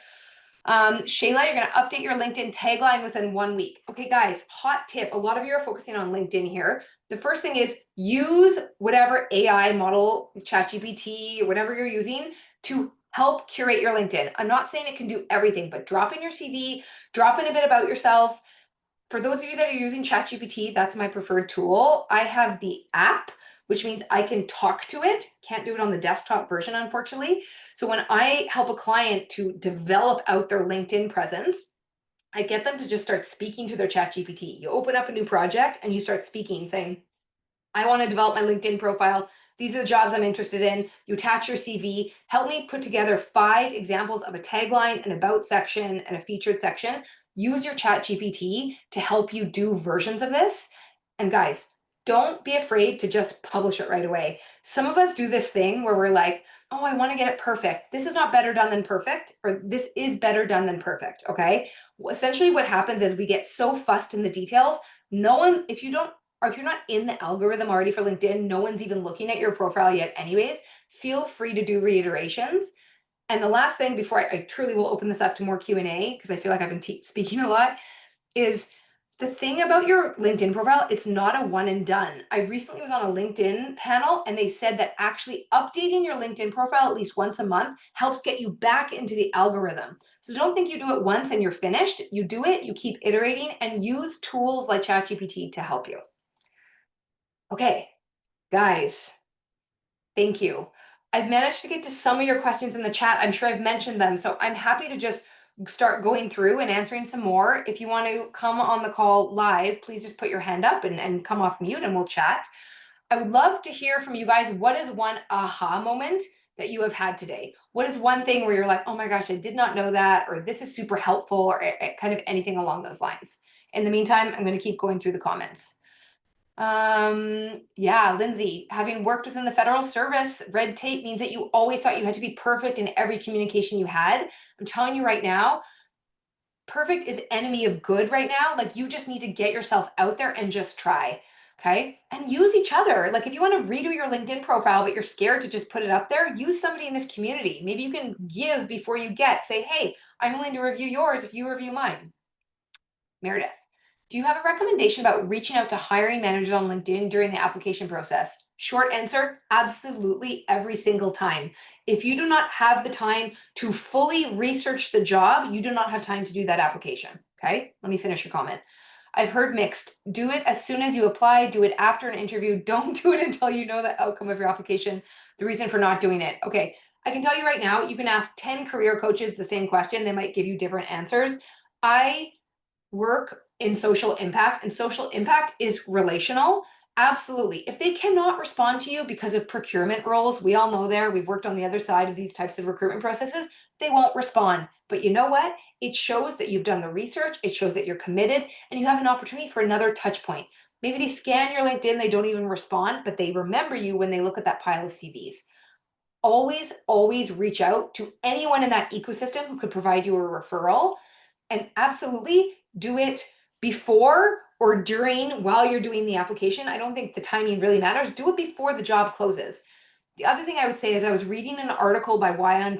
Shayla, you're going to update your LinkedIn tagline within 1 week. Okay, guys, hot tip. A lot of you are focusing on LinkedIn here. The first thing is use whatever AI model, ChatGPT, or whatever you're using to help curate your LinkedIn. I'm not saying it can do everything, but drop in your CV, drop in a bit about yourself. For those of you that are using ChatGPT, that's my preferred tool. I have the app, which means I can talk to it. Can't do it on the desktop version, unfortunately. So when I help a client to develop out their LinkedIn presence, I get them to just start speaking to their ChatGPT. You open up a new project and you start speaking, saying, I want to develop my LinkedIn profile. These are the jobs I'm interested in. You attach your CV. Help me put together 5 examples of a tagline, an about section, and a featured section. Use your chat GPT to help you do versions of this. And guys, don't be afraid to just publish it right away. Some of us do this thing where we're like, oh, I want to get it perfect. This is not better done than perfect, or this is better done than perfect. Okay. Essentially, what happens is we get so fussed in the details. No one, if you're not in the algorithm already for LinkedIn, no one's even looking at your profile yet anyways. feel free to do reiterations. And the last thing before I truly will open this up to more Q&A, because I feel like I've been speaking a lot, is the thing about your LinkedIn profile, it's not a one and done. I recently was on a LinkedIn panel and they said that actually updating your LinkedIn profile at least once a month helps get you back into the algorithm. So don't think you do it once and you're finished. You do it, you keep iterating, and use tools like ChatGPT to help you. Okay, guys, thank you. I've managed to get to some of your questions in the chat. I'm sure I've mentioned them, so I'm happy to just start going through and answering some more. If you want to come on the call live, please just put your hand up and come off mute and we'll chat. I would love to hear from you guys. What is one aha moment that you have had today? What is one thing where you're like, oh my gosh, I did not know that, or this is super helpful, or kind of anything along those lines? In the meantime, I'm going to keep going through the comments. Yeah, Lindsay, having worked within the federal service, red tape means that you always thought you had to be perfect in every communication you had. I'm telling you right now, perfect is enemy of good right now. Like, you just need to get yourself out there and just try. Okay. And use each other. Like, if you want to redo your LinkedIn profile, but you're scared to just put it up there, use somebody in this community. Maybe you can give before you get. Say, hey, I'm willing to review yours if you review mine. Meredith, do you have a recommendation about reaching out to hiring managers on LinkedIn during the application process? Short answer, absolutely every single time. If you do not have the time to fully research the job, you do not have time to do that application. Okay, let me finish your comment. I've heard mixed. Do it as soon as you apply, do it after an interview. Don't do it until you know the outcome of your application, the reason for not doing it. Okay, I can tell you right now, you can ask 10 career coaches the same question. They might give you different answers. I work in social impact, and social impact is relational. Absolutely. If they cannot respond to you because of procurement roles, we all know we've worked on the other side of these types of recruitment processes, they won't respond. But you know what? It shows that you've done the research, it shows that you're committed, and you have an opportunity for another touch point. Maybe they scan your LinkedIn, they don't even respond, but they remember you when they look at that pile of CVs. Always, always reach out to anyone in that ecosystem who could provide you a referral, and absolutely do it before or during while you're doing the application. I don't think the timing really matters. Do it before the job closes. The other thing I would say is I was reading an article by Wayan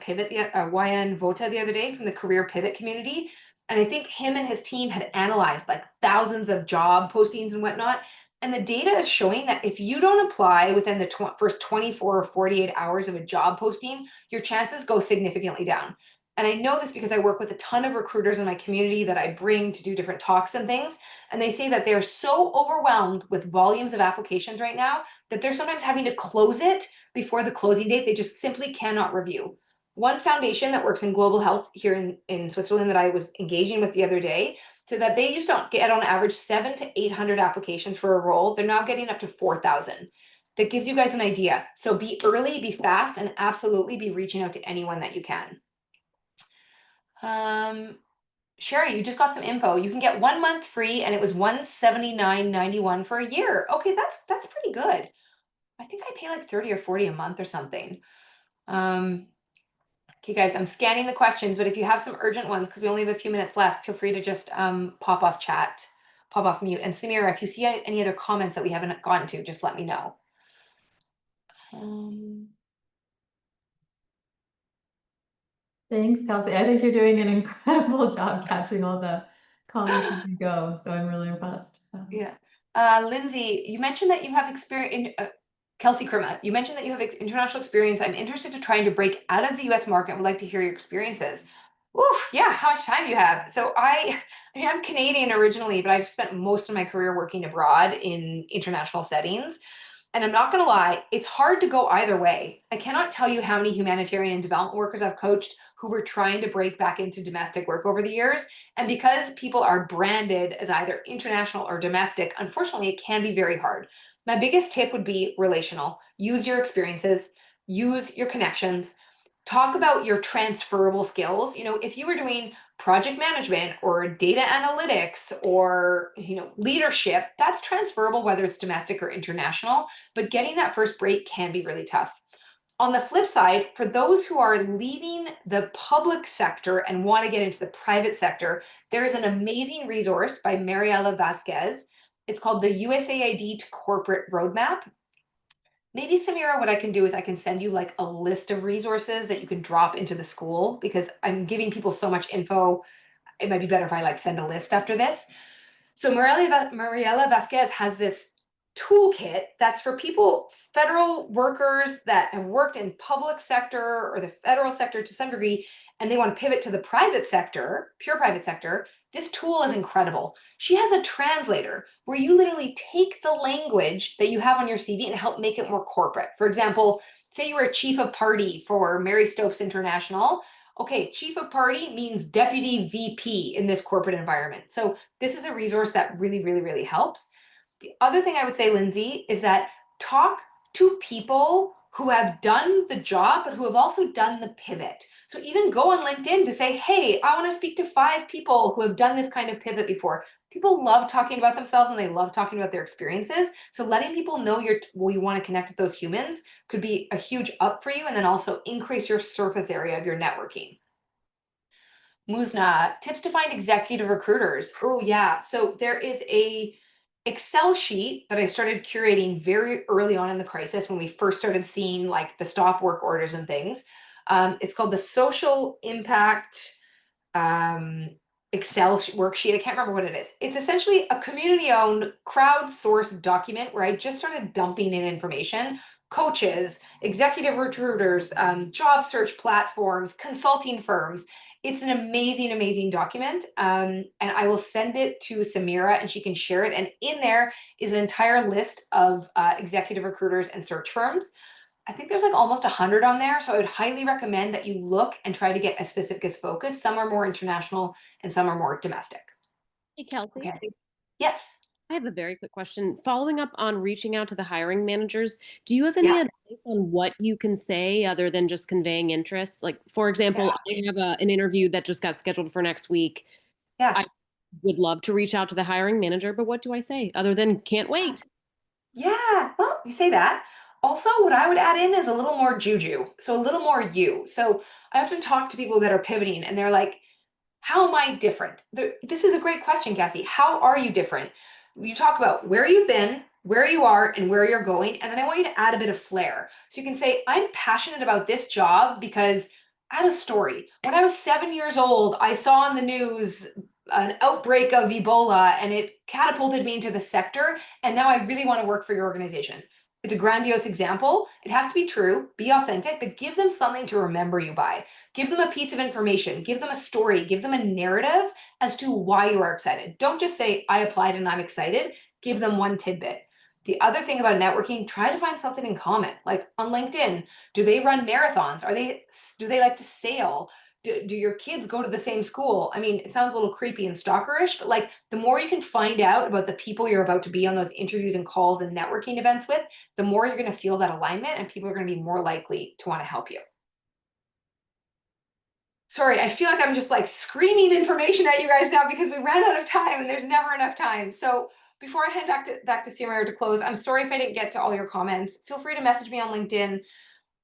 Vota the other day from the career pivot community. And I think him and his team had analyzed like thousands of job postings and whatnot. And the data is showing that if you don't apply within the first 24 or 48 hours of a job posting, your chances go significantly down. And I know this because I work with a ton of recruiters in my community that I bring to do different talks and things. And they say that they're so overwhelmed with volumes of applications right now that they're sometimes having to close it before the closing date. They just simply cannot review. One foundation that works in global health here in Switzerland that I was engaging with the other day, so that they used to get on average 700 to 800 applications for a role. They're now getting up to 4,000. That gives you guys an idea. So be early, be fast, and absolutely be reaching out to anyone that you can. Sherry, you just got some info. You can get 1 month free, and it was $179.91 for a year. Okay, that's pretty good. I think I pay like 30 or 40 a month or something. Okay, guys, I'm scanning the questions, but if you have some urgent ones, because we only have a few minutes left, feel free to just pop off chat, pop off mute. And Samira, if you see any other comments that we haven't gotten to, just let me know. Thanks, Kelsi. I think you're doing an incredible job catching all the comments as you go. So I'm really impressed. Yeah. Lindsay, you mentioned that you have experience in Kelsi Kriitmaa, you mentioned that you have international experience. I'm interested to trying to break out of the US market and would like to hear your experiences. Oof, yeah, how much time do you have? So I mean, I'm Canadian originally, but I've spent most of my career working abroad in international settings. And I'm not going to lie, it's hard to go either way. I cannot tell you how many humanitarian and development workers I've coached who were trying to break back into domestic work over the years. And because people are branded as either international or domestic, unfortunately, it can be very hard. My biggest tip would be relational. Use your experiences, use your connections, talk about your transferable skills. You know, if you were doing project management or data analytics or, you know, leadership, that's transferable whether it's domestic or international, but getting that first break can be really tough. On the flip side, for those who are leaving the public sector and want to get into the private sector, there is an amazing resource by Mariela Vasquez. It's called the USAID to Corporate Roadmap. Maybe Samira, what I can do is I can send you like a list of resources that you can drop into the school because I'm giving people so much info. It might be better if I like send a list after this. So Mariela Vasquez has this toolkit that's for people, federal workers that have worked in public sector or the federal sector to some degree, and they want to pivot to the private sector, pure private sector. This tool is incredible. She has a translator where you literally take the language that you have on your CV and help make it more corporate. For example, say you were a chief of party for Mary Stopes International. Okay, chief of party means deputy VP in this corporate environment. So this is a resource that really, really, really helps. The other thing I would say, Lindsay, is that talk to people who have done the job, but who have also done the pivot. So even go on LinkedIn to say, hey, I want to speak to 5 people who have done this kind of pivot before. People love talking about themselves and they love talking about their experiences. So letting people know you want to connect with those humans could be a huge up for you, and then also increase your surface area of your networking. Muzna, tips to find executive recruiters. Oh yeah, so there is a Excel sheet that I started curating very early on in the crisis when we first started seeing like the stop work orders and things. It's called the social impact Excel worksheet. I can't remember what it is. It's essentially a community-owned, crowdsourced document where I just started dumping in information. Coaches, executive recruiters, job search platforms, consulting firms. It's an amazing, amazing document. And I will send it to Samira and she can share it. And in there is an entire list of executive recruiters and search firms. I think there's like almost 100 on there. So I would highly recommend that you look and try to get as specific as focus. Some are more international and some are more domestic. Hey, Kelsi. Okay. Yes. I have a very quick question. Following up on reaching out to the hiring managers, do you have any Yeah. advice on what you can say other than just conveying interest? Like, for example, I have an interview that just got scheduled for next week. Yeah. I would love to reach out to the hiring manager, but what do I say other than can't wait? Yeah. Well, you say that. Also, what I would add in is a little more juju. So a little more you. So I often talk to people that are pivoting and they're like, how am I different? This is a great question, Cassie. How are you different? You talk about where you've been, where you are, and where you're going. And then I want you to add a bit of flair. So you can say, I'm passionate about this job because add a story. When I was 7 years old, I saw on the news an outbreak of Ebola and it catapulted me into the sector. And now I really want to work for your organization. It's a grandiose example. It has to be true, be authentic, but give them something to remember you by. Give them a piece of information, give them a story, give them a narrative as to why you are excited. Don't just say, I applied and I'm excited. Give them one tidbit. The other thing about networking, try to find something in common. Like on LinkedIn, do they run marathons? Do they like to sail? Do your kids go to the same school? I mean, it sounds a little creepy and stalkerish, but like the more you can find out about the people you're about to be on those interviews and calls and networking events with, the more you're going to feel that alignment and people are going to be more likely to want to help you. Sorry, I feel like I'm just like screaming information at you guys now because we ran out of time and there's never enough time. So before I head back to Samira to close, I'm sorry if I didn't get to all your comments. Feel free to message me on LinkedIn.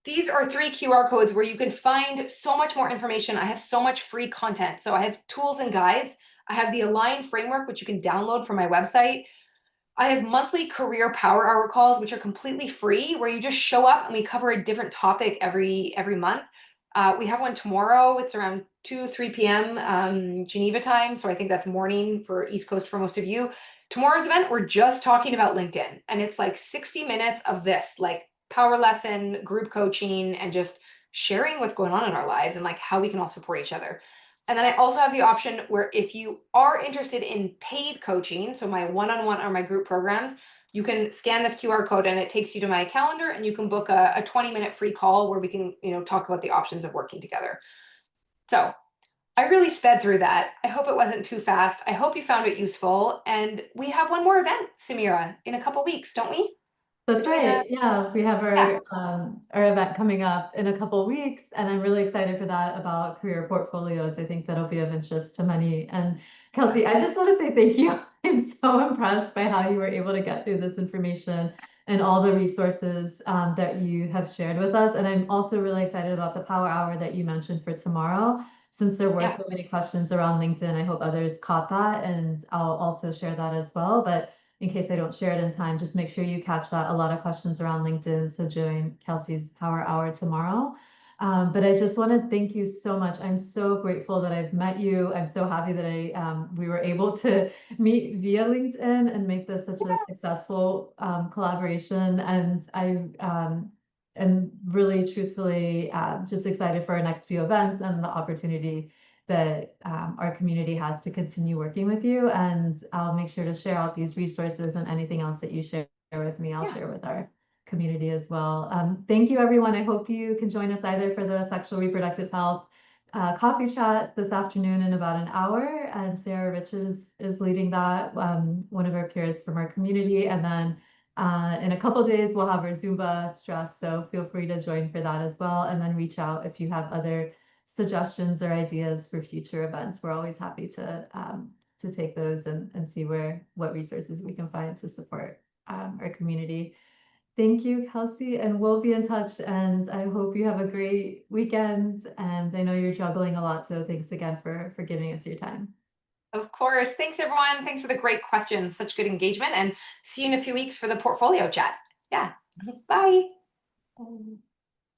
These are 3 QR codes where you can find so much more information. I have so much free content. So I have tools and guides. I have the Align framework, which you can download from my website. I have monthly career power hour calls, which are completely free, where you just show up and we cover a different topic every month. We have one tomorrow. It's around 3 p.m. Geneva time. So I think that's morning for East Coast for most of you. Tomorrow's event, we're just talking about LinkedIn. And it's like 60 minutes of this, like power lesson, group coaching, and just sharing what's going on in our lives and like how we can all support each other. And then I also have the option where if you are interested in paid coaching, so my one-on-one or my group programs, you can scan this QR code and it takes you to my calendar and you can book a 20-minute free call where we can, talk about the options of working together. So I really sped through that. I hope it wasn't too fast. I hope you found it useful. And we have one more event, Samira, in a couple weeks, don't we? That's right. Yeah, we have Yeah. our event coming up in a couple of weeks, and I'm really excited for that about career portfolios. I think that'll be of interest to many. And Kelsi, I just want to say thank you. I'm so impressed by how you were able to get through this information and all the resources that you have shared with us. And I'm also really excited about the power hour that you mentioned for tomorrow. Since there were so many questions around LinkedIn, I hope others caught that, and I'll also share that as well. But in case I don't share it in time, just make sure you catch that. A lot of questions around LinkedIn, so join Kelsi's Power Hour tomorrow. But I just want to thank you so much. I'm so grateful that I've met you. I'm so happy that we were able to meet via LinkedIn and make this such a successful collaboration. And I am really truthfully just excited for our next few events and the opportunity that our community has to continue working with you. And I'll make sure to share out these resources, and anything else that you share with me, I'll share with our community as well. Thank you, everyone. I hope you can join us either for the sexual reproductive health coffee chat this afternoon in about an hour. And Sarah Rich is leading that, one of our peers from our community. And then in a couple days, we'll have our Zumba stress. So feel free to join for that as well. And then reach out if you have other suggestions or ideas for future events. We're always happy to take those and see what resources we can find to support our community. Thank you, Kelsi, and we'll be in touch. And I hope you have a great weekend. And I know you're juggling a lot, so thanks again for giving us your time. Of course. Thanks, everyone. Thanks for the great questions. Such good engagement. And see you in a few weeks for the portfolio chat. Yeah. Bye.